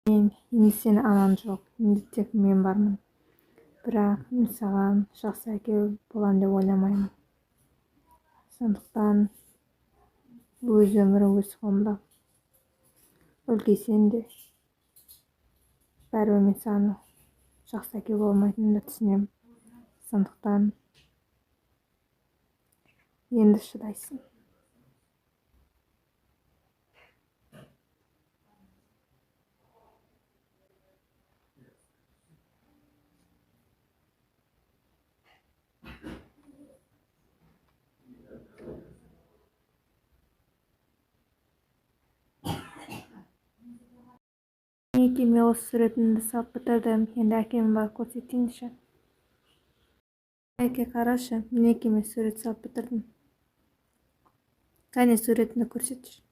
Енді сені анаң жоқ, енді тек мен бармын. Бірақ мен саған жақсы әке болам деп ойламаймын. Сондықтан өз өмірі өз қолыңда. Үлкейсең де бәрібір мен саған жақсы әке бола алмайтынымды түсінемін. Сондықтан енді шыдайсың. Мінекей мен осы суретімді салып бітірдім. Енді әкеме барып көрсетейінші. Әке, қарашы, мінекей мен сурет салып бітірдім. Кәне суретіңді көрсетші.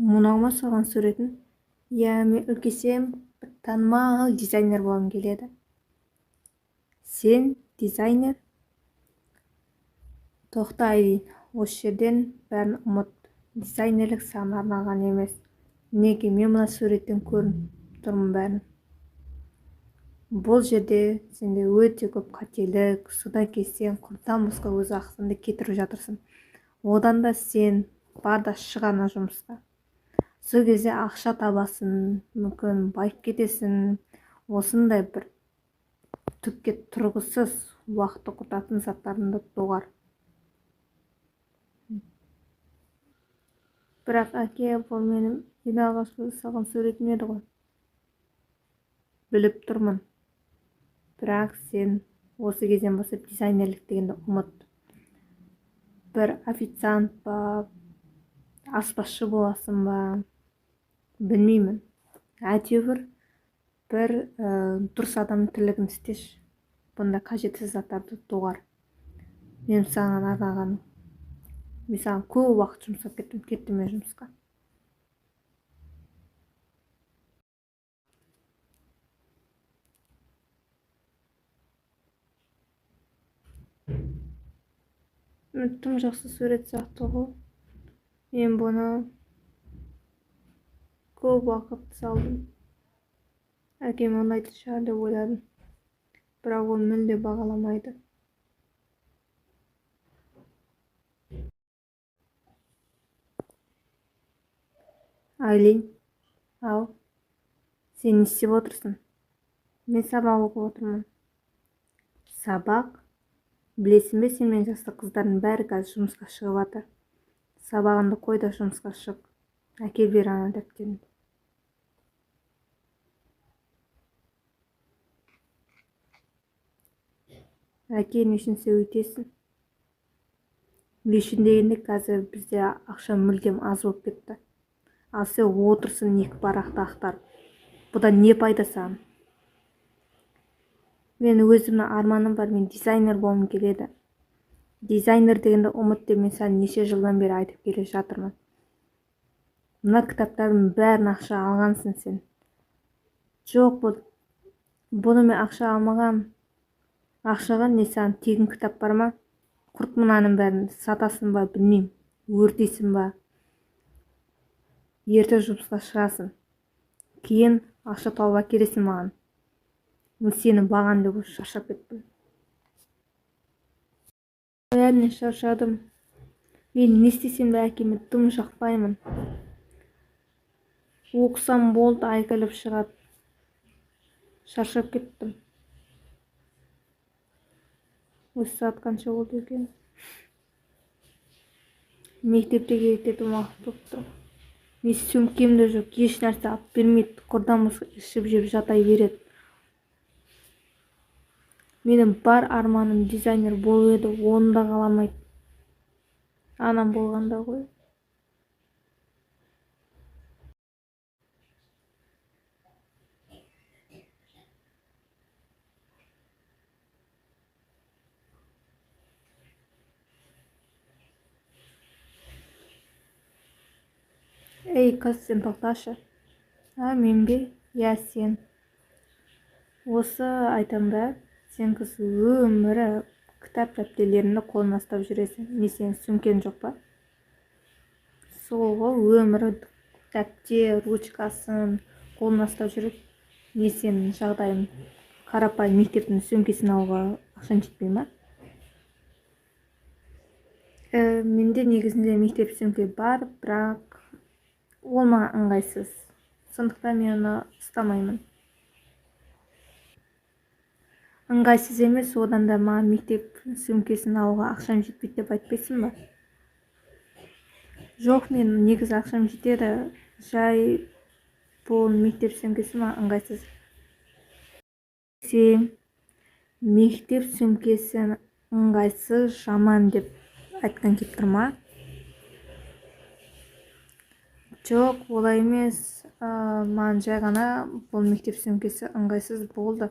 Мынау ма саған суретің? Иә, мен үлкейсем танымал дизайнер болғым келеді. Сен дизайнер? Тоқта Айлин, осы жерден бәрін ұмыт. Дизайнерлік саған арналған емес. Неге мен мына суреттен көріп тұрмын бәрін. Бұл жерде сенде өте көп қателік, содан кейін сен құрдан босқа өз ақысыңды кетіріп жатырсың. Одан да сен бар да шық ана жұмысқа. Сол кезде ақша табасың, мүмкін байып кетесің. Осындай бір түкке тұрғысыз уақытты құртатын заттарыңды доғар. Бірақ әке, бұл менің ең алғашқы салған суретім еді ғой. Біліп тұрмын. Бірақ сен осы кезден бастап дизайнерлік дегенді ұмыт. Бір официант ба, аспазшы боласың ба, білмеймін. Әйтеуір бір дұрыс адамның тірлігін істеші. Бұнда қажетсіз заттарды доғар. Мен саған арнаған. Мен саған көп уақыт жұмсап кеттім мен жұмысқа. Тым жақсы сурет сияқты ғой. Мен бұны көп уақыт салдым. Әкем ұнайтын шығар деп ойладым. Бірақ ол мүлде бағаламайды. Айлин, ау, сен не істеп отырсың? Мен сабақ оқып отырмын. Сабақ? Білесің бе, сен мен жасты қыздардың бәрі қазір жұмысқа шығып жатыр. Сабағыңды қой да жұмысқа шық. Әкел бер ана дәптеріңді. Әке, не үшін сен өйтесің? Не үшін дегенде қазір бізде ақша мүлдем аз болып кетті. Ал сен отырсың екі парақты ақтарып. Бұдан не пайда саған? Мен өзімнің арманым бар, мен дизайнер болғым келеді. Дизайнер дегенді ұмыт деп мен саған неше жылдан бері айтып келе жатырмын. Мына кітаптардың бәрін ақша алғансың сен. Жоқ, бұны мен ақша алмағам. Ақшаға не саған тегін кітап бар ма? Құрт мынаның бәрін сатасың ба, білмеймін. Өртейсің ба? Ерте жұмысқа шығасың. Кейін ақша тауып әкелесің маған. Мен сені бағам деп шаршап кеттім. Бәріне шаршадым. Мен не істесем де әкеме тым жақпаймын. Оқысам болды, айқайлап шығады. Шаршап кеттім. Осы сағат қанша болды екен? Мектепте кететін уақыт болыпты. Мен сөмкемде жоқ, еш нәрсе алып бермейді. Құрдан босқа ішіп жеп жата береді. Менің бар арманым дизайнер болу еді, оны да қаламайды. Анам болғанда ғой. Ей, қыз, сен тоқташы. Мен бе? Я, сен. Осы айтам ба, сен қыз өмірі кітап дәптерлеріңді қолына ұстап жүресің. Не, сен сөмкен жоқ па? Сол ғой, өмірі дәптер ручкасын қолына ұстап жүріп, не сенің жағдайың қарапайым мектептің сөмкесін алуға ақшам жетпей ма? Менде негізінде мектеп сөмке бар, бірақ ол маған ыңғайсыз. Сондықтан мен оны ұстамаймын. Ыңғайсыз емес, одан да маған мектеп сөмкесін алуға ақшам жетпейді деп айтпайсың ба? Жоқ, мен негізі ақшам жетеді, жай бұл мектеп сөмкесі маған ыңғайсыз. Сен мектеп сөмкесі ыңғайсыз, жаман деп айтқан келіп тұр ма? Жоқ, олай емес. Маған жай ғана бұл мектеп сөмкесі ыңғайсыз болды.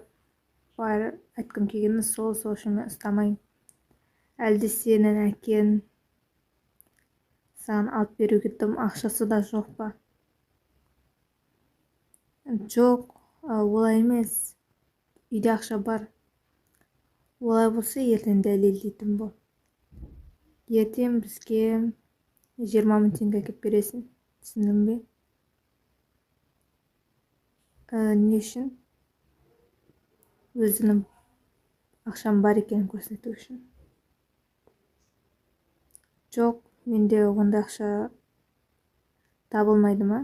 Бар айтқым келгені сол үшін мен ұстамаймын. Әлде сенің әкең саған алып беруге тым ақшасы да жоқ па? Жоқ, олай емес. Үйде ақша бар. Олай болса, ертең дәлелдейтін бол. Ертең бізге 20 мың теңге әкеп бересің. Түсіндің бе? Не үшін? Өзінің ақшам бар екенін көрсету үшін. Жоқ, менде ондай ақша табылмайды ма?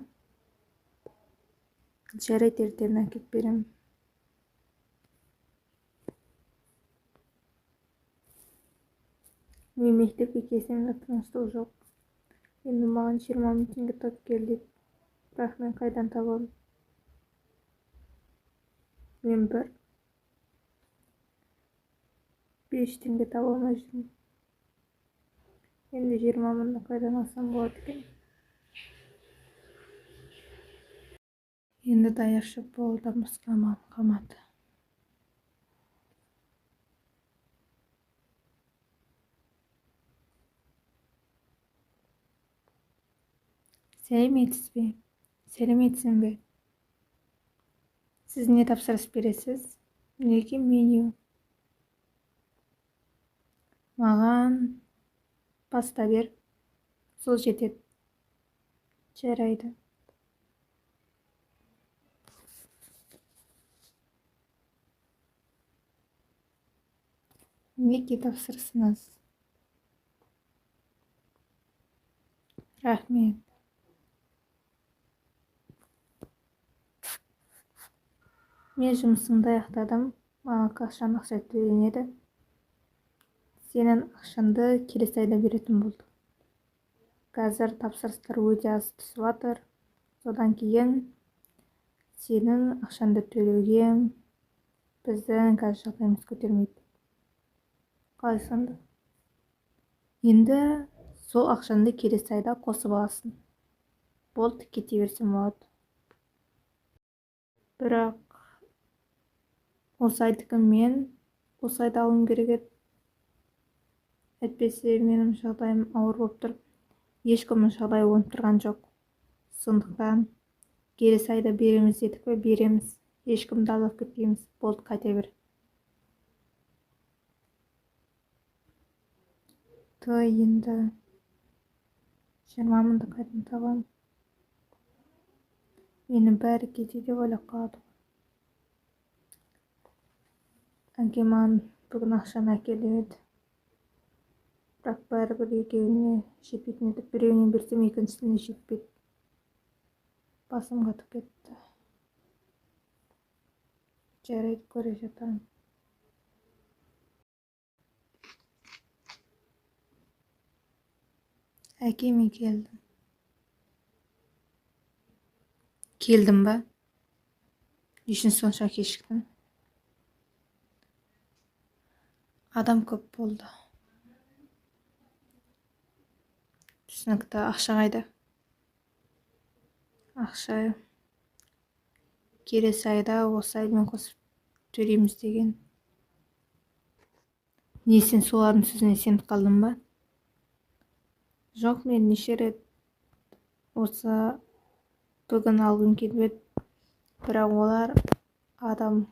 Жарайды, ертең әкеп беремін. Мен мектепке келсем де тыныштық жоқ. Енді маған 20 мың теңге тауып кел дейді. Бірақ мен қайдан табамын? Мен 5 теңге таба алмай жүрмін. Енді 20 мыңды қайдан алсам болады екен? Енді даяшы болудан басқа амалым қалмады. Сәлеметсің бе? Сіз не тапсырыс бересіз? Неге меню? Маған паста бер. Сол жетеді. Жарайды. Неге тапсырысыңыз? Рахмет. Мен жұмысымды аяқтадым. Маған қашан ақша төленеді? Сенің ақшаңды келесі айда беретін болдым. Қазір тапсырыстар өте аз түсіп жатыр. Содан кейін сенің ақшаңды төлеуге біздің қазір жағдайымыз көтермейді. Қалай сонда? Енді сол ақшаңды келесі айда қосып аласың. Болды, кете берсем болады. Бірақ осы айдікі мен осы айда алуым керек еді. Әйтпесе менің жағдайым ауыр болып тұр. Ешкімнің жағдайы оңып тұрған жоқ. Сондықтан келесі айда береміз дедік пе? Береміз. Ешкімді алдап кетпейміз. Болды, қайта бер. Енді 20 мыңды қайдан табамын? Менің бәрі кетеді деп ойлап қалады. Әкем маған бүгін ақшаны әкеледі. Бірақ бәрібір екеуіне жетпейтін еді. Біреуіне берсем, екіншісіне жетпейді. Басым қатып кетті. Жарайды, көре жатамын. Әке, мен келдім. Келдің ба? Не үшін сонша кешіктің? Адам көп болды. Түсінікті. Ақша қайда? Ақша келесі айда осы аймен қосып төлейміз деген. Не, сен солардың сөзіне сеніп қалдың ба? Жоқ, мен неше рет осы бүгін алғым келіп еді. Бірақ олар адам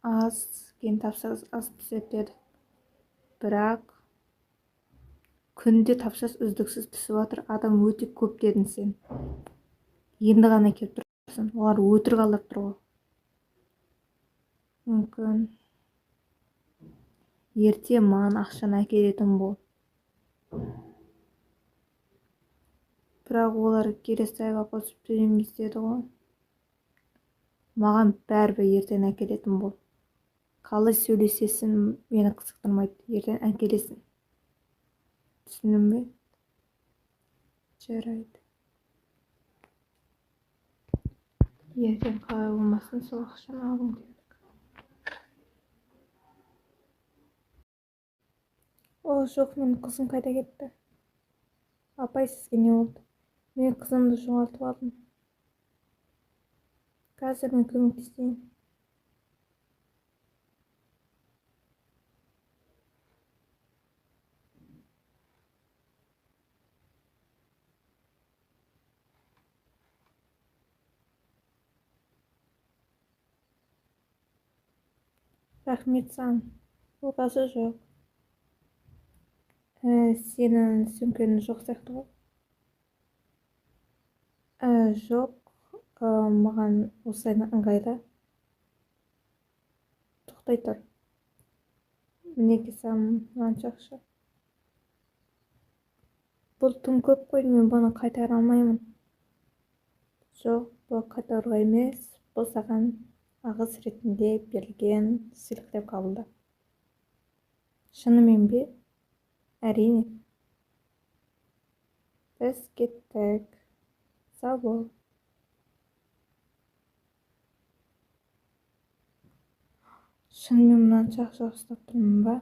аз, кейін тапсырыс аз түседі. Бірақ күнде тапсырыс үздіксіз түсіп жатыр. Адам өте көп дедің сен. енді ғана келіп тұрсың. Олар өтірік алдап тұр ғой. Мүмкін ерте маған ақшаны әкелетін бол. Бірақ олар келесі айға қосып төлемейміз деді ғой. Маған бәрібір ертең әкелетін бол. Қалай сөйлесесің, мені қызықтырмайды. Ертең әкелесің. Түсіндің бе? Жарайды. Ертең қалай болмасын, сол ақшаны алғым келді. О, жоқ, менің қызым қайда кетті? Апай, сізге не болды? Мен қызымды жоғалтып алдым. Қазір мен көмектесейін. Рахмет саған. Оқасы жоқ. Сенің сөмкең жоқ сияқты ғой. Жоқ, маған осылай ыңғайлы. Тоқтай тұр. Мінеки саған мынанша ақша. Бұл тым көп қой, мен бұны қайтара алмаймын. Жоқ, бұл қайтаруға емес, бұл саған ағыс ретінде берілген сыйлық деп қабылда. Шынымен бе? Әрине. Біз кеттік. Сау бол. Шынымен мынанша ақша ұстап тұрмын ба?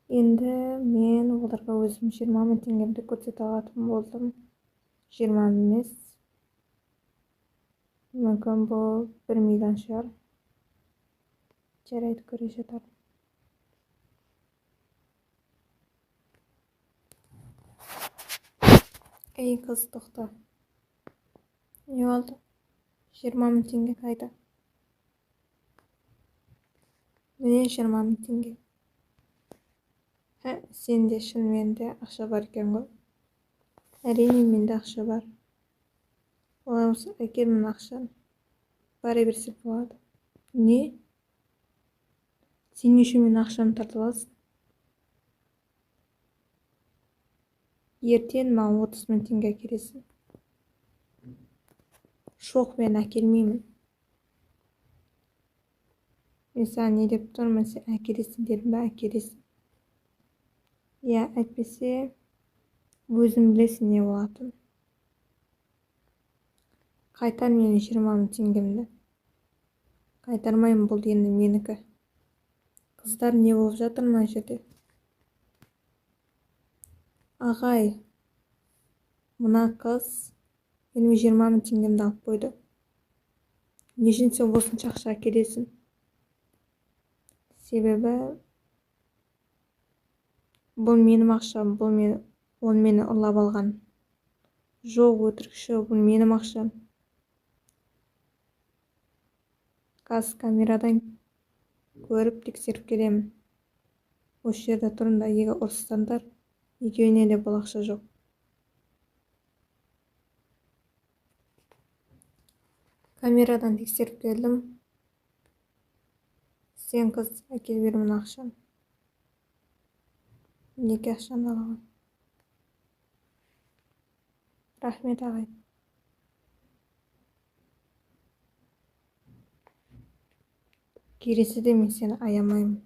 Енді мен оларға өзім 20 мың теңгемді көрсете алатын болдым. 20 емес. Мүмкін бұл 1 миллион шығар. Жарайды, көре жатар. Ей қыз, тоқта. Не oldu? 20 мың теңге қайда? Міне 20 мың теңге. Сенде шынымен де ақша бар екен ғой? Әрине, менде ақша бар. Олай болса, әкел мына ақшаны. Бара берсек болады. Не? Сен үшін мен ақшаны тартып аласың? Ертең маған 30 мың теңге әкелесің. Жоқ, мен әкелмеймін. Мен саған не деп тұрмын, сен әкелесің дедім бе, әкелесің. Я, әйтпесе, өзің білесің не болатын. Қайтар менің 20 мың теңгемді. Қайтармаймын, бұл енді менікі. Қыздар, не болып жатыр мына жерде? Ағай, мына қыз менің 20 мың теңгемді алып қойды. Не үшін сен осынша ақша әкелесің? Себебі бұл менің ақшам, ол мені ұрлап алған. Жоқ, өтірікші, бұл менің ақшам. Қазір камерадан көріп тексеріп келемін. Осы жерде тұрыңдар, егер ұрыссаңдар, екеуіне де бұл ақша жоқ. Камерадан тексеріп келдім. Сен қыз, әкел бер мына ақшаны. Неге ақшаны алған? Рахмет, ағай. Келесіде мен сені аямаймын.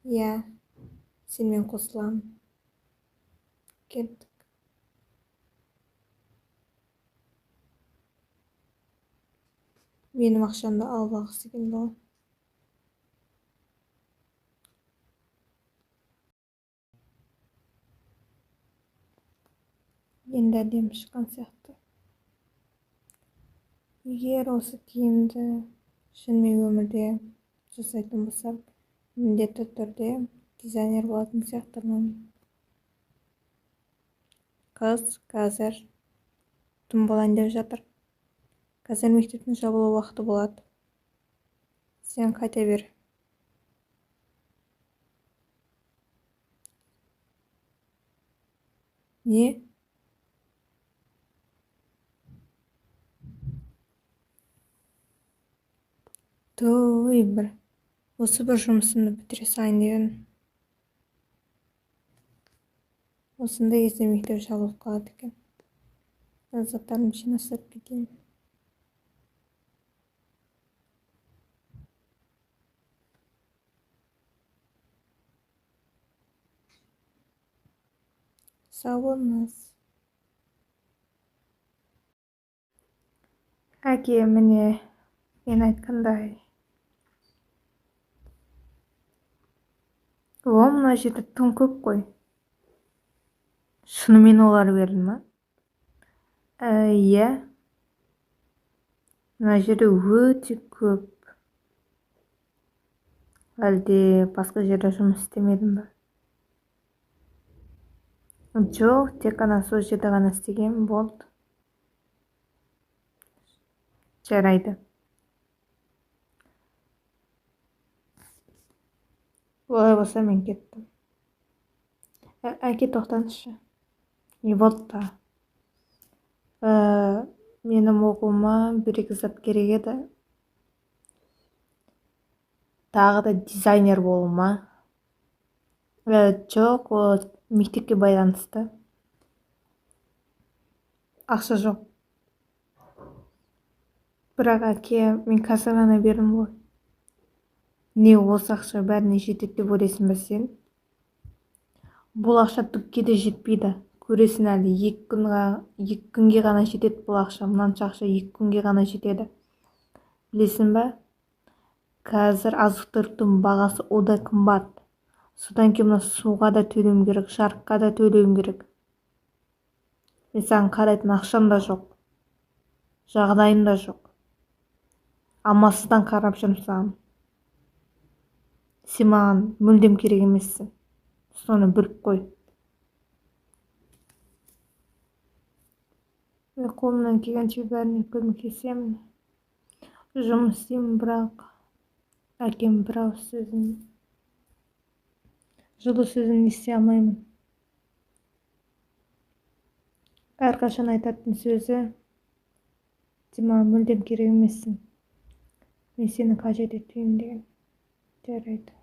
Я, сенмен қосыламын. Кеттік. Менің ақшамды алып алғысы келді ғой. Енді әдемі шыққан сияқты. Егер осы киімді шынымен өмірде жасайтын болсам, міндетті түрде дизайнер болатын сияқтымын. Қыз қазір түн болайын деп жатыр. Қазір мектептің жабылу уақыты болады. Сен қайта бер. Не? Той бір. Осы бір жұмысымды бітіре салайын деген. Осындай кезде мектеп жабылып қалады екен. Заттарымды жинастырып кетейін. Сау болыңыз. Әке, міне, мен айтқандай. Мына жерде тым көп қой. Шынымен олар берді ма? Иә. Мына жерде өте көп. Әлде басқа жерде жұмыс істемедім ба? Жоқ, тек қана сол жерде ғана істеген болды. Жарайды. Олай болса мен кеттім. Әке, тоқтаңызшы. Не болды да? Менің оқуыма бір-екі зат керек еді. Тағы да дизайнер болуыма. Жоқ, ол мектепке байланысты. Ақша жоқ. Бірақ әке, мен қазір ғана бердім ғой. Не осы ақша бәріне жетеді деп ойлайсың ба сен? Бұл ақша түкке де жетпейді. Көресің әлі, 2 күнге ғана жетеді бұл ақша. Мынанша ақша 2 күнге ғана жетеді. Білесің ба? Қазір азық-түліктің бағасы ода қымбат. Содан кейін суға да төлеуім керек, жарыққа да төлеуім керек. Мен саған қарайтын ақшам да жоқ. Жағдайым да жоқ. Амалсыздан қарап жүрмін саған. Сен маған мүлдем керек емессің. Соны біліп қой. Мен қолымнан келгенше бәріне көмектесемін. Жұмыс істеймін, бірақ әкем бір ауыз сөзін, жылы сөзін ести алмаймын. Әрқашан айтатын сөзі: сен маған мүлдем керек емессің. Мен сені қажет етпеймін деген. Жарайды.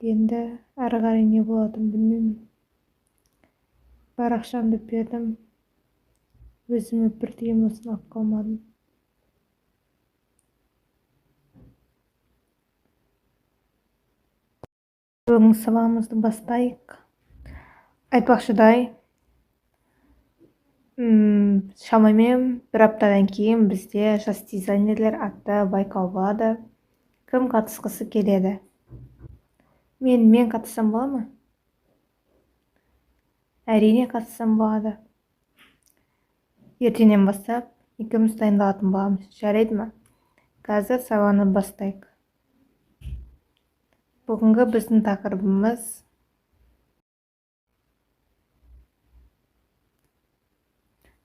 Енді әрі қарай не болатынын білмеймін. Бар ақшамды бердім. Өзіме бір тиын болсын алып қалмадым. Бүгінгі сабағымызды бастайық. Айтпақшыдай, шамамен бір аптадан кейін бізде жас дизайнерлер атты байқау болады. Кім қатысқысы келеді? Мен қатыссам бола ма? Әрине қатыссам болады. Ертеңнен бастап екеуміз дайындалатын боламыз. Жарайды ма? Қазір сабағын бастайық. Бүгінгі біздің тақырыбымыз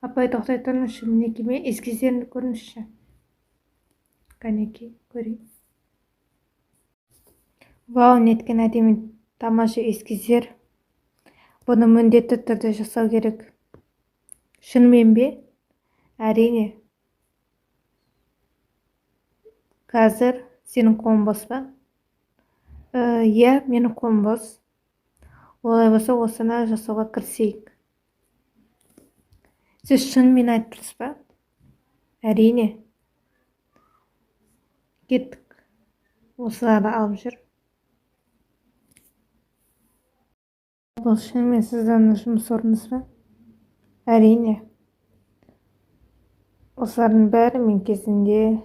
апай, тоқтай тұрыңызшы, мінекей, эскиздерімді көріңізші. Қанекей, көрейін. Вау, неткен әдемі, тамаша эскиздер. Бұны міндетті түрде жасау керек. Шынымен бе? Әрине. Қазір сенің қолың бос па? Иә, менің қолым бос. Олай болса, осыны жасауға кірісейік. Сіз шынымен айтып тұрсыз ба? Әрине. Кеттік. Осыларды алып жүр. Бұл шынымен сіздің жұмыс орныңыз ба? Әрине. Осылардың бәрі мен кезінде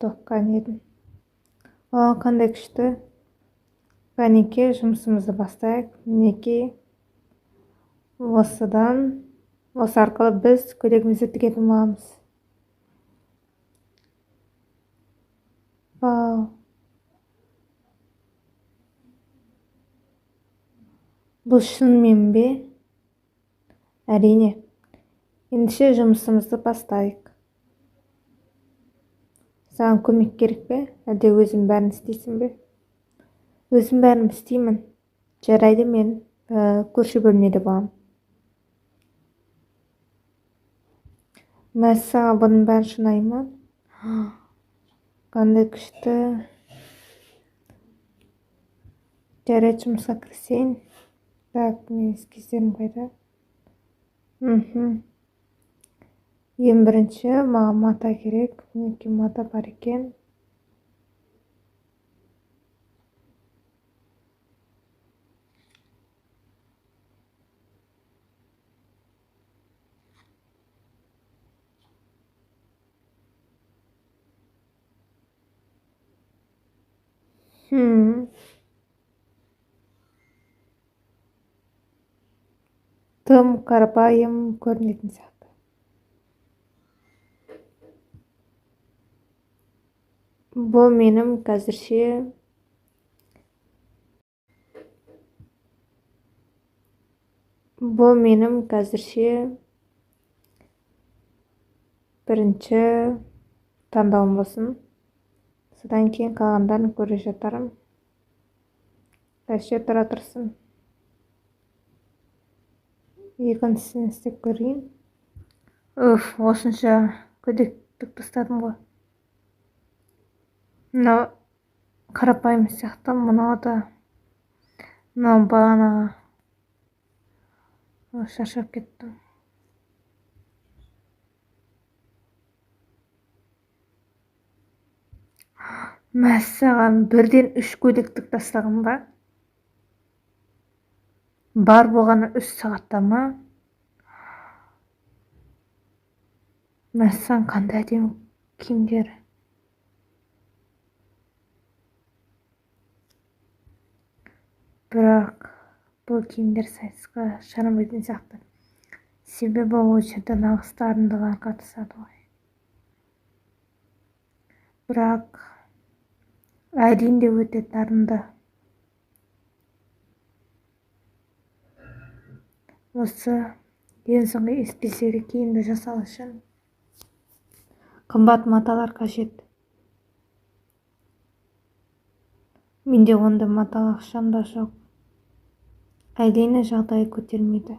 тоққан едім. Қандай күшті. Қанекей, жұмысымызды бастайық. Мінекей. Осы арқылы біз көйлегімізді тігетін боламыз. Вау. Бұл шынымен бе? Әрине. Ендеше жұмысымызды бастайық. Саған көмек керек пе? Әлде өзің бәрін істейсің бе? Өзім бәрін істеймін. Жарайды, мен көрші бөлмеде боламын. Мәссаған, бұның бәрі шынайы ма? Қандай күшті. Жарайды, жұмысқа кірісейін. Так, мен эскиздерім қайда? Ең бірінші маған мата керек. Мінекей мата бар екен. Тым қарапайым көрінетін сияқты. Бұл менің қазірше бірінші таңдауым болсын. Содан кейін қалғандарын көре жатарым. Қайшы тұра тұрсын. Екіншісін істеп көрейін. Осынша көдектік тастадым ғой. Мынау қарапайым сияқты, мынау да. Мынау бағанаға. Шаршап кеттім. Мәссаған, бірден 3 көйлектік тастағым ба? Бар болғаны 3 сағатта ма? Мәссаған, қандай әдемі киімдер. Бірақ бұл киімдер сайысқа жарамайтын сияқты. Себебі ол жерде нағыз дарындылар қатысады ғой. Бірақ Айлин де өте дарынды. Осы ең соңғы эскиздерді киімді жасау үшін қымбат маталар қажет. Менде ондай матаға ақшам да жоқ. Айлиннің жағдайы көтермейді.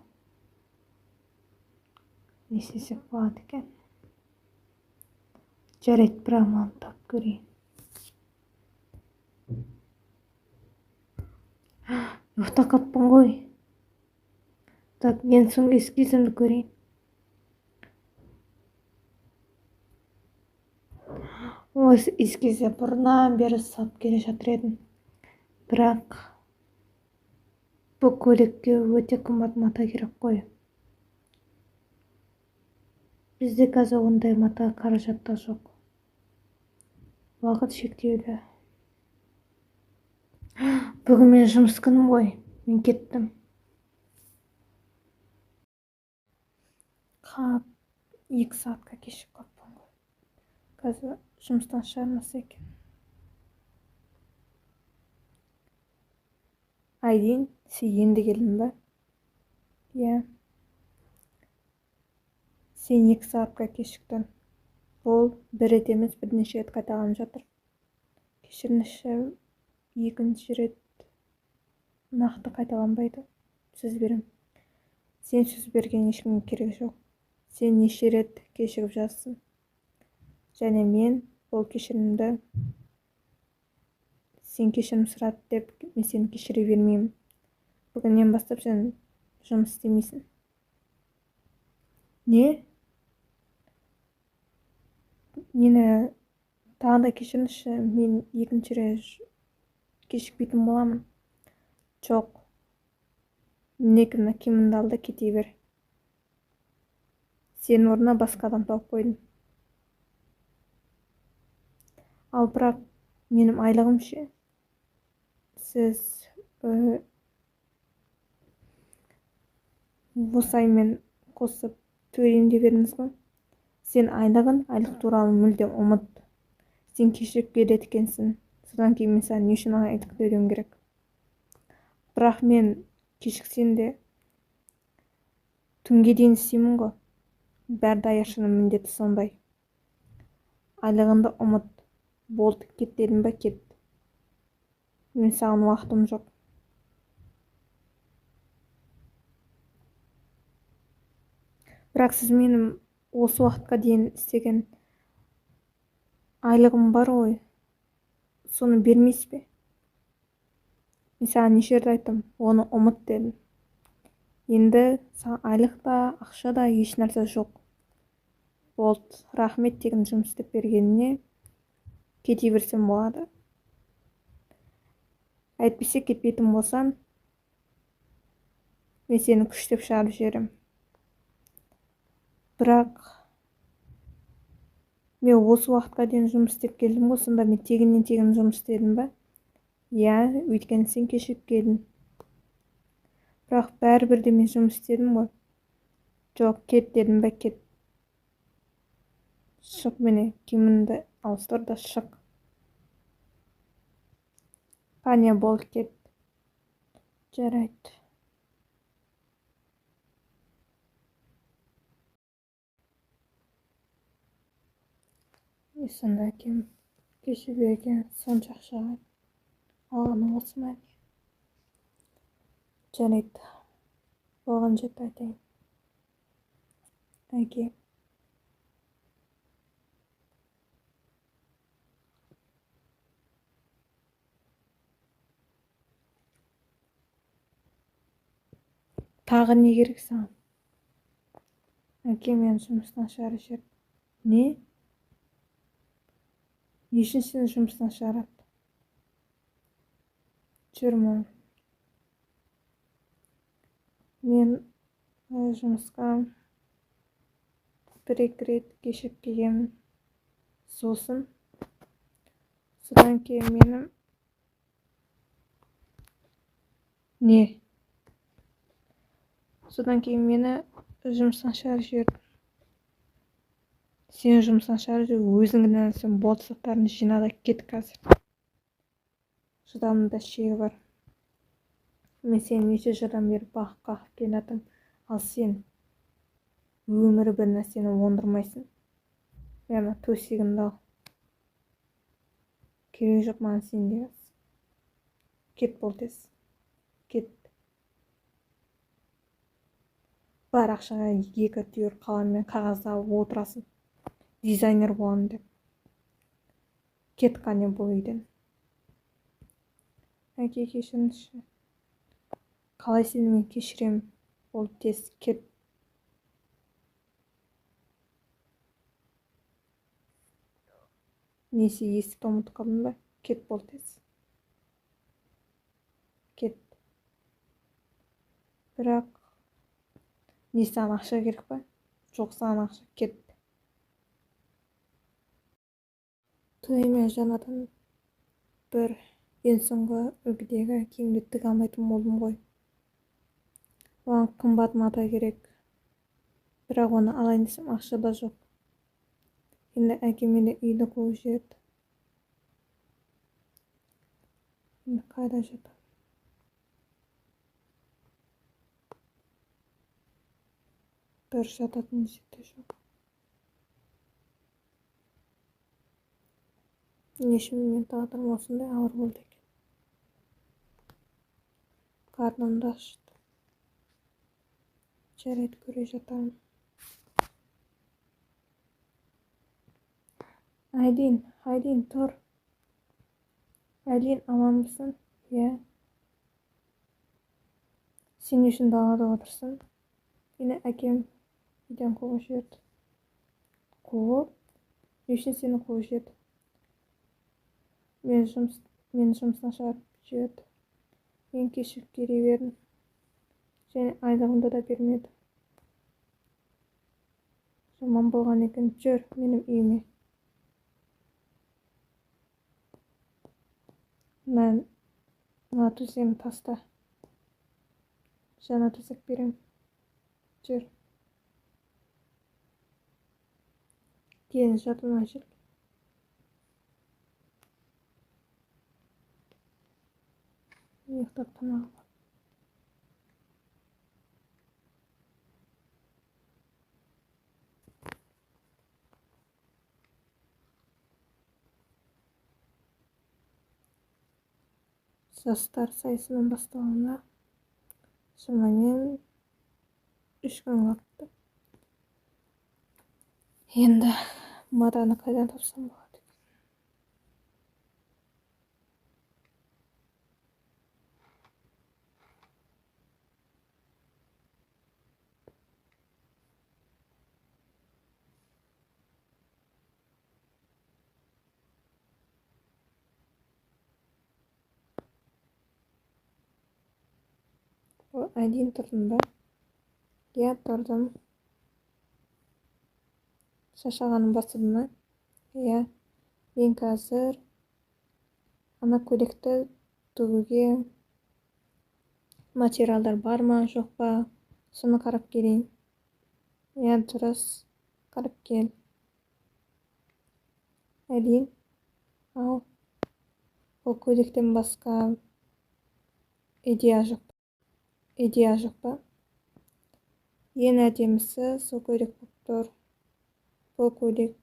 Не істесек болады екен? Жарайды, бір амалын тауып көрейін. Ұйықтап қалыппын ғой. Так, ең соңғы эскизімді көрейін. Осы эскизді бұрыннан бері салып келе жатыр едім. Бірақ бұл көйлекке өте қымбат мата керек қой. Бізде қазір ондай мата қаражатта жоқ. Уақыт шектеулі. Бүгін мен жұмыс күнім ғой. Мен кеттім. 2 сағатқа кешіп қалыппын ғой. Қазір жұмыстан шығармаса екен. Айлин, сен енді келдің ба? Иә. Сен 2 сағатқа кешіктің. Бұл бір рет емес, бірнеше рет қайталанып жатыр. Кешіріңізші, екінші рет нақты қайталанбайды. Сөз берем. Сен сөз берген ешкімге керек жоқ. Сен неше рет кешігіп жатсың. Және мен ол кешірімді сен кешірім сұрады деп мен сені кешіре бермеймін. Бүгіннен бастап сен жұмыс істемейсің. Не? Мені тағы да кешіріңізші, мен екінші рет кешікпейтін боламын. Жоқ. Мінекей мына киіміңді ал да кете бер. Сенің орнына басқа адам тауып қойдым. Ал бірақ менің айлығым ше? Сіз осы аймен қосып төлеймін деп едіңіз ғой. Сен айлық туралы мүлде ұмыт. Сен кешігіп келеді екенсің. Содан кейін мен саған не үшін айлық төлеуім керек? Бірақ мен кешіксем де түнге дейін істеймін ғой. Бәрі даяшының міндеті сондай. Айлығыңды ұмыт. Болды, кет дедім ба, кет. Мен саған уақытым жоқ. Бірақ сіз менің осы уақытқа дейін істеген айлығым бар ғой, соны бермейсіз бе? Мен саған неше рет айттым, оны ұмыт дедім. Енді саған айлық та, ақша да еш нәрсе жоқ. Болды, рахмет тегін жұмыс істеп бергеніне, кете берсем болады. Әйтпесе кетпейтін болсаң, мен сені күштеп шығарып жіберем. Бірақ мен осы уақытқа дейін жұмыс істеп келдім ғой, сонда мен тегіннен тегін жұмыс істедім ба? Иә, өйткені сен кешігіп келдің. Бірақ бәрібір де мен жұмыс істедім ғой. Жоқ, кет дедім ба, кет. Шық, міне, киіміңді ауыстыр да шық. Паня бол, кет. Жарайды. Сонда әкем кеше берген сонша ақшаға алғаны осы ма? Жарайды. Болған жетті айтайын. Әке. Тағы не керек саған? Әке мені жұмыстан шығарып жіберді. Не? Не үшін сені жұмыстан шығарады? Жүрмін. Мен жұмысқа бір-екі рет кешігіп келгенмін. Содан кейін менің Содан кейін мені жұмыстан шығарып жіберді. Сені жұмыстан шығарып жіберді, өзің кінәлісің, болашақтарын жина да кет қазір. Шыдамында шегі бар. Мен сені неше жылдан бері бағып келе жатырмын, ал сен өмірі бір нәрсені оңдырмайсың. Мені төсегіңді ал. Керек жоқ маған сен дегіз. Кет бол тез. Кет. Бар ақшаға 2 түйір қаламмен қағазда отырасың. Дизайнер боламын деп. Кет қане бұл үйден. Әке, кешіріңізші. Қалай сені мен кешірем? Бол тез кет. Несі, есікті ұмытып қалдың ба? Кет бол тез. Кет. Бірақ не, саған ақша керек па? Жоқ, саған ақша, кет. Той мен жаңадан бір ең соңғы үлгідегі киімді тіге алмайтын болдым ғой. Оған қымбат мата керек. Бірақ оны алайын десем ақша да жоқ. Енді әкем мені үйді қуып жіберді. Енді қайда жатам? Бір жататын жерде жоқ. Не үшін мен тағдырым осындай ауыр болды екен? Қарнымды ашты. Жарайды, көре жатамын. Айдин, тұр. Айдин, аманбысың? Иә. Сен үшін далада отырсың? Енді әкем үйден қуып жіберді. Қуып? Не үшін сені қуып жіберді? Мені жұмыстан шығарып жіберді. Мен кешігіп келе бердім. Және айлығымды да бермеді. Жаман болған екен. Жүр менің үйіме. Мына төсегімді таста. Жаңа төсек берем. Жүр. Келін жатына жүр. Ұйықтап тамақ ал. Жастар сайысының басталуына шамамен 3 күн уақыт. Енді матаны қайдан тапсам болады? Әдейі тұрдым ба? Иә, тұрдым. Шашағаным басылды ма? Иә. Мен қазір ана көйлекті тігуге материалдар бар ма, жоқ па? Соны қарап келейін. Иә, дұрыс. Қарап кел. Әдейі. Ал. Ол көйлектен басқа идея жоқ па? Ең әдемісі сол көйлек болып тұр. Бұл көйлек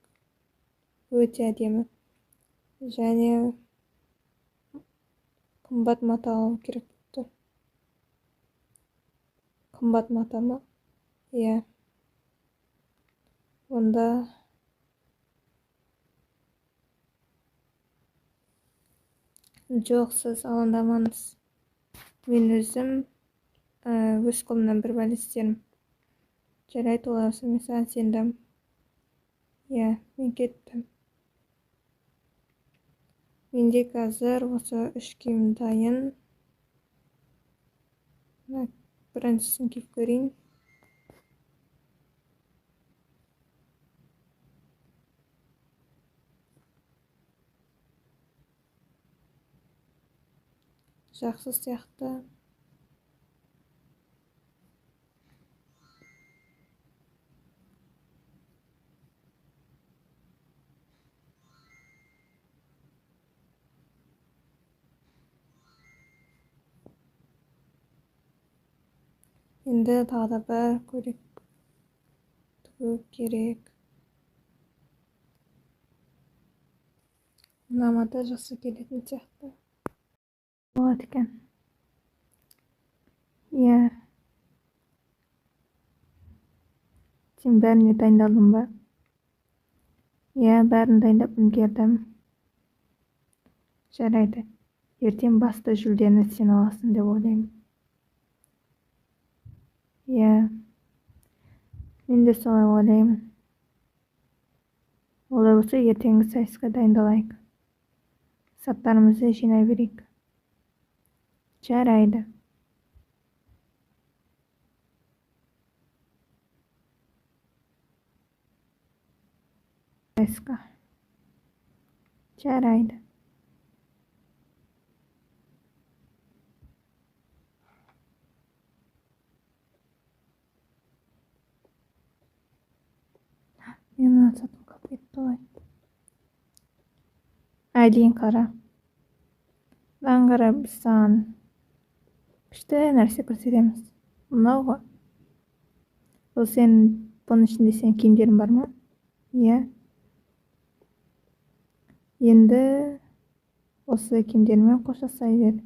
өте әдемі. Және қымбат мата алу керек болып тұр. Қымбат мата ма? Иә. Онда жоқ, сіз алаңдамаңыз. Мен өзім өз қолымнан бір бәле істерім. Жарайды, олай мен саған сендім. Иә, мен кеттім. Менде қазір осы 3 киім дайын. Біріншісін киіп көрейін. Жақсы сияқты. Енді тағы да бір көйлек тігу керек. Мынама да жақсы келетін сияқты. Болады екен. Иә. Сен бәріне дайындалдың ба? Иә, бәрін дайындап үлгердім. Жарайды. Ертең басты жүлдені сен аласың деп ойлаймын. Иә. Мен де солай ойлаймын. Олай болса ертеңгі сайысқа дайындалайық. Заттарымызды жинай берейік. Жарайды. Сайысқа. Жарайды. Мен мына затын қалып кетті ғой. Әдейін қара. Мынаған қара, біз саған күшті нәрсе көрсетеміз. Мынау ғой. Бұның ішінде сенің киімдерің бар ма? Иә. Енді осы киімдермен қоштасай бер.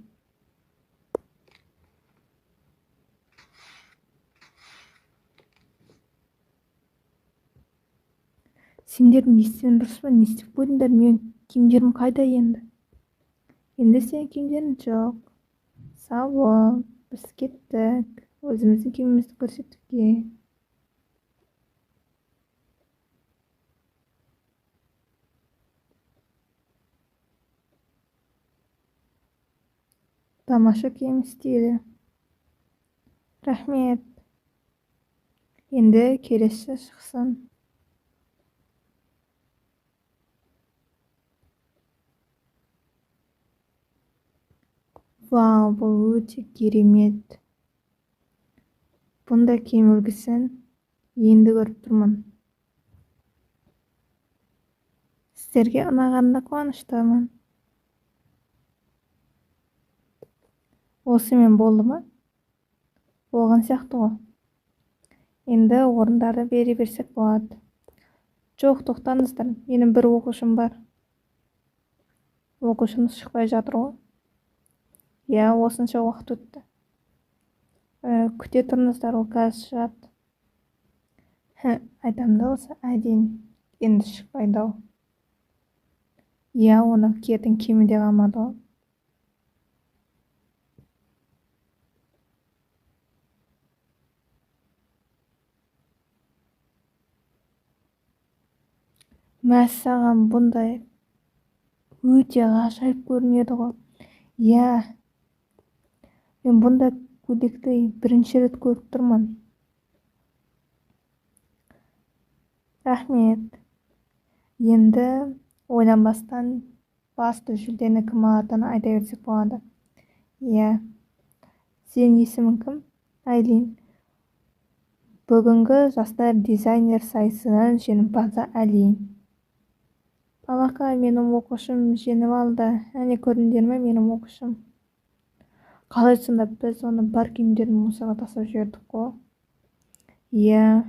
Сендер не істедің дұрыс па? Не істеп қойдыңдар? Мен киімдерім қайда енді? Енді сенің киімдерің жоқ. Сау бол. Біз кеттік. Өзіміздің киімімізді көрсетуге. Тамаша киім істейді. Рахмет. Енді келесі шықсын. Вау, бұл өте керемет. Бұндай киім үлгісін енді көріп тұрмын. Сіздерге ұнағанына қуаныштымын. Осымен болды ма? Болған сияқты ғой. Енді орындарды бере берсек болады. Жоқ, тоқтаңыздар. Менің бір оқушым бар. Оқушымыз шықпай жатыр ғой. Иә, осынша уақыт өтті. Күте тұрыңыздар, ол қазір шығады. Айтамын да осы әдейі Енді шықпайды ау. Иә, оны киетін киімі де қалмады ғой. Мәссаған, бұндай өте ғажайып көрінеді ғой. Иә, мен бұндай көйлекті бірінші рет көріп тұрмын. Рахмет. Енді ойланбастан басты жүлдені кім алатынын айта берсек болады. Иә. Сенің есімің кім? Айлин. Бүгінгі жастар дизайнер сайысының жеңімпазы Айлин. Балақай, менің оқушым жеңіп алды. Әне көрдіңдер ме, менің оқушым? Қалай сонда біз оны бар киімдерін мусорға тастап жібердік қой? Иә.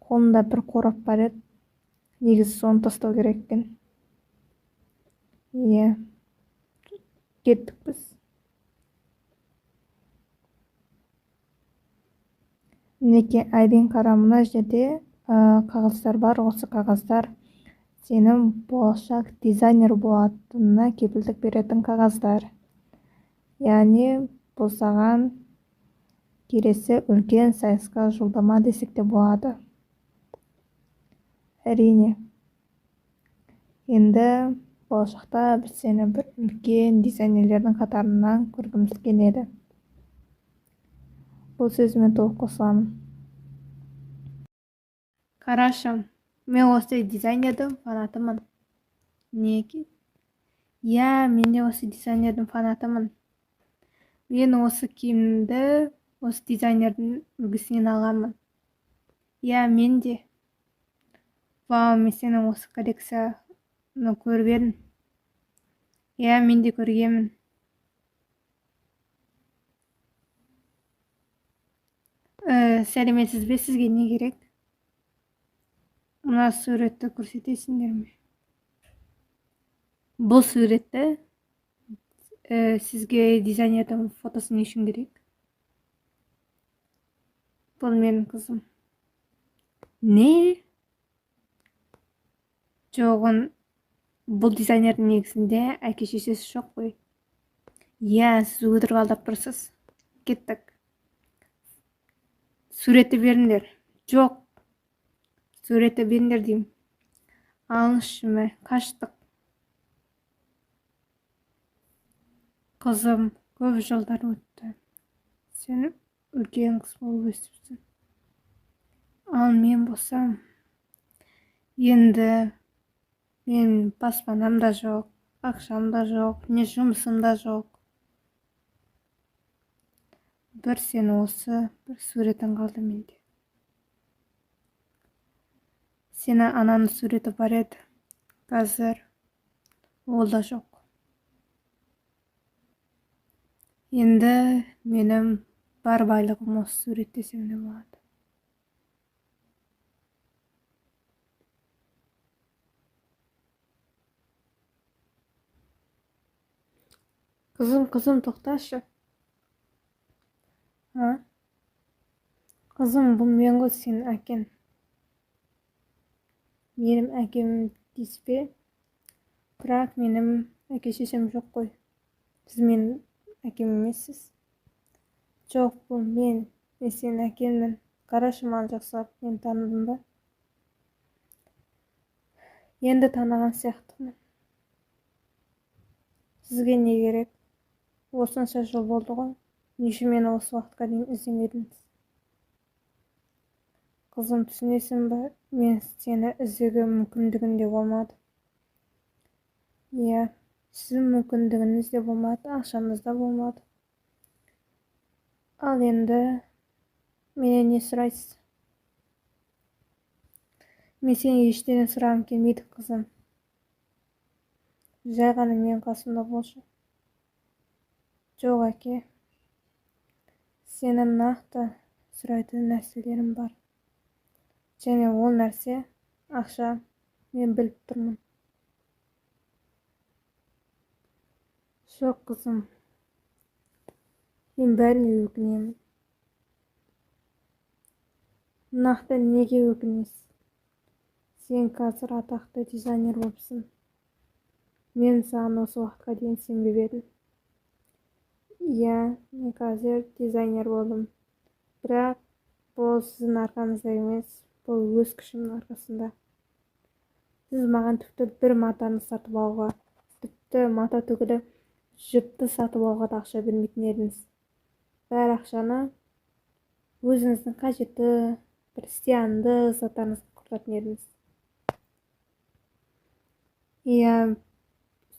Қолында бір қорап бар еді. Негізі соны тастау керек екен. Иә. Кеттік біз. Мінекей, Айлин, қара, мына жерде қағаздар бар. Осы қағаздар сенің болашақ дизайнер болатынына кепілдік беретін қағаздар. Яғни бұл саған келесі үлкен сайысқа жолдама десек те болады. Әрине. Енді болашақта біз сені бір үлкен дизайнерлердің қатарынан көргіміз келеді. Бұл сөзіме толық қосыламын. Қарашым, мен осы дизайнердің фанатымын. Неге? Иә, мен де осы дизайнердің фанатымын. Мен осы киімді осы дизайнердің үлгісінен алғанмын. Иә, мен де. Вау, мен сенің осы коллекцияны көріп едім. Иә, мен де көргенмін. Сәлеметсіз бе, сізге не керек? Мына суретті көрсетесіңдер ме? Бұл суретті сізге дизайнердің фотосы не үшін керек? Бұл менің қызым. Не? Жоғын, бұл дизайнердің негізінде әке-шешесі жоқ қой. Иә, сіз өтірік алдап тұрсыз. Кеттік. Суретті беріңдер. Жоқ. Суретті беріңдер деймін. Алыңызшы ме? Қаштық. Қызым, көп жылдар өтті. Сен үлкен қыз болып өсіпсің. Ал мен болсам, енді мен баспанам да жоқ, ақшам да жоқ, не жұмысым да жоқ. Бір сен осы, бір суретің қалды менде. Сені ананың суреті бар еді. Қазір ол да жоқ. Енді менің бар байлығым осы сурет десем де болады. Қызым, тоқташы. Қызым, бұл мен ғой, сенің әкең. Менің әкем дейсіз, бірақ менің әке-шешем жоқ қой. Сіз менің әкем емессіз. Жоқ, бұл мен сенің әкеммін. Қарашы, маған жақсылап, мен таныдым ба? Енді таныған сияқтымын. Сізге не керек? Осынша жыл болды ғой. Неше мені осы уақытқа дейін іздемедіңіз? Қызым, түсінесің ба? Мен сені іздеуге мүмкіндігім де болмады. Иә, сіздің мүмкіндігіңіз де болмады, ақшаңыз да болмады. Ал енді менен не сұрайсыз? Мен сені ештеңе сұрағым келмейді, қызым. Жай ғана мен қасымда болшы. Жоқ, әке. Сенің нақты сұрайтын нәрселерім бар. Және ол нәрсе ақша, мен біліп тұрмын. Жоқ, қызым. Мен бәріне өкінемін. Нақты неге өкінесіз? Сен қазір атақты дизайнер болыпсың. Мен саған осы уақытқа дейін сенбеп едім. Иә, мен қазір дизайнер болдым. Бірақ бұл сіздің арқаңызда емес, бұл өз күшімнің арқасында. Сіз маған тіпті бір матаны сатып алуға, тіпті мата түгілі жіпті сатып алуға да ақша бермейтін едіңіз. Бәр ақшаны өзіңіздің қажетті бір зиянды заттарыңызға құртатын едіңіз. Иә,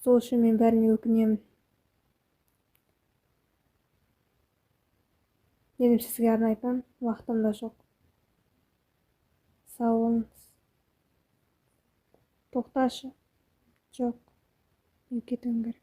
сол үшін мен бәріне өкінемін. Менің сізге арнайтын уақытым да жоқ. Сау болыңыз. Тоқташы. Жоқ, мен кетуім керек.